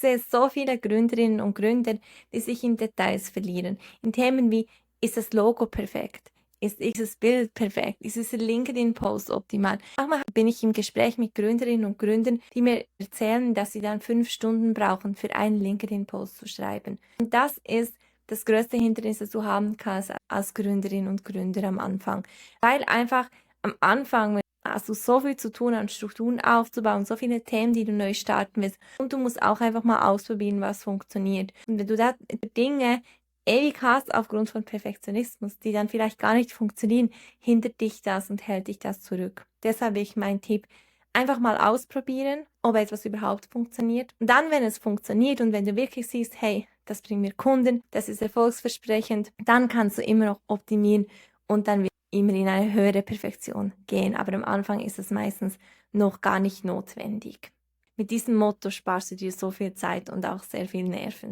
sehe so viele Gründerinnen und Gründer, die sich in Details verlieren. In Themen wie, ist das Logo perfekt? Ist das Bild perfekt? Ist dieser LinkedIn-Post optimal? Manchmal bin ich im Gespräch mit Gründerinnen und Gründern, die mir erzählen, dass sie dann 5 Stunden brauchen, für einen LinkedIn-Post zu schreiben. Und das ist das größte Hindernis, das du haben kannst als Gründerin und Gründer am Anfang. Weil einfach am Anfang hast du so viel zu tun, an Strukturen aufzubauen, so viele Themen, die du neu starten willst. Und du musst auch einfach mal ausprobieren, was funktioniert. Und wenn du da Dinge ewig hast aufgrund von Perfektionismus, die dann vielleicht gar nicht funktionieren, hindert dich das und hält dich das zurück. Deshalb ich mein Tipp, einfach mal ausprobieren, ob etwas überhaupt funktioniert. Und dann, wenn es funktioniert und wenn du wirklich siehst, hey, das bringt mir Kunden, das ist erfolgsversprechend, dann kannst du immer noch optimieren und dann immer in eine höhere Perfektion gehen. Aber am Anfang ist es meistens noch gar nicht notwendig. Mit diesem Motto sparst du dir so viel Zeit und auch sehr viel Nerven.